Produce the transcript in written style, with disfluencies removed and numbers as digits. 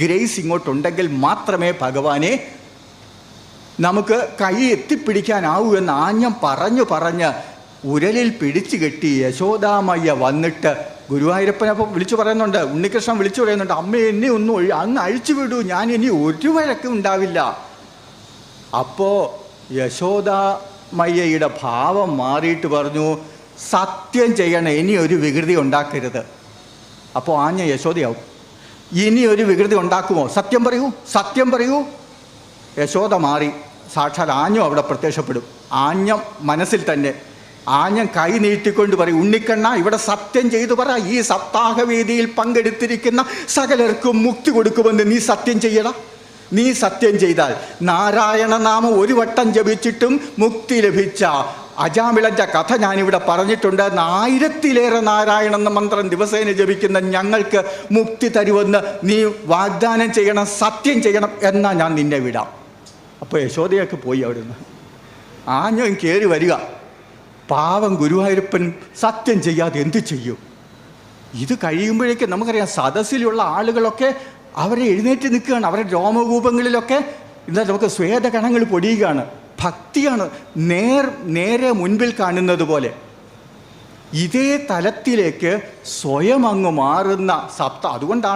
Grace ഇങ്ങോട്ടുണ്ടെങ്കിൽ മാത്രമേ ഭഗവാനെ നമുക്ക് കൈ എത്തിപ്പിടിക്കാനാവൂ എന്ന് ആഞ്ഞം പറഞ്ഞ് ഉരലിൽ പിടിച്ചു കെട്ടി യശോദാമയ്യ വന്നിട്ട് ഗുരുവായൂരപ്പനപ്പം വിളിച്ചു പറയുന്നുണ്ട്, ഉണ്ണികൃഷ്ണൻ വിളിച്ചു പറയുന്നുണ്ട്, അമ്മ എന്നെ ഒന്നും അങ്ങ് അഴിച്ചു വിടൂ, ഞാൻ ഇനി ഒരു വഴക്കും ഉണ്ടാവില്ല. അപ്പോൾ യശോദാമയ്യയുടെ ഭാവം മാറിയിട്ട് പറഞ്ഞു, സത്യം ചെയ്യണം, ഇനി ഒരു വികൃതി ഉണ്ടാക്കരുത്. അപ്പോൾ ആഞ്ഞ യശോദയാവും. ഇനി ഒരു വികൃതി ഉണ്ടാക്കുമോ? സത്യം പറയൂ, സത്യം പറയൂ. യശോദ മാറി, സാക്ഷാൽ ആഞ്ഞം അവിടെ പ്രത്യക്ഷപ്പെടും. ആഞ്ഞം മനസ്സിൽ തന്നെ, ആഞ്ഞം കൈ നീട്ടിക്കൊണ്ട് പറയും, ഉണ്ണിക്കണ്ണ ഇവിടെ സത്യം ചെയ്തു പറ, ഈ സപ്താഹവേദിയിൽ പങ്കെടുത്തിരിക്കുന്ന സകലർക്കും മുക്തി കൊടുക്കുമെന്ന് നീ സത്യം ചെയ്യടാ. നീ സത്യം ചെയ്താൽ നാരായണ നാമം ഒരു വട്ടം ജപിച്ചിട്ടും മുക്തി ലഭിച്ച അജാമിളഞ്ച കഥ ഞാനിവിടെ പറഞ്ഞിട്ടുണ്ട്. 1000-ലേറെ നാരായണ എന്ന മന്ത്രം ദിവസേന ജപിക്കുന്ന ഞങ്ങൾക്ക് മുക്തി തരുമെന്ന് നീ വാഗ്ദാനം ചെയ്യണം, സത്യം ചെയ്യണം, എന്നാൽ ഞാൻ നിന്നെ വിടാം. അപ്പോൾ യശോദയൊക്കെ പോയി അവിടുന്ന്. ആഞ്ഞം കയറി വരിക. പാവം ഗുരുവായൂരപ്പൻ സത്യം ചെയ്യാതെ എന്തു ചെയ്യും? ഇത് കഴിയുമ്പോഴേക്കും നമുക്കറിയാം, സദസ്സിലുള്ള ആളുകളൊക്കെ അവരെ എഴുന്നേറ്റ് നിൽക്കുകയാണ്. അവരുടെ രോമകൂപങ്ങളിലൊക്കെ എന്താ നമുക്ക് സ്വേദകണങ്ങൾ പൊടിയുകയാണ്. ഭക്തിയാണ് നേരെ മുൻപിൽ കാണുന്നത് പോലെ. ഇതേ തലത്തിലേക്ക് സ്വയം അങ്ങ് മാറുന്ന അതുകൊണ്ടാണ്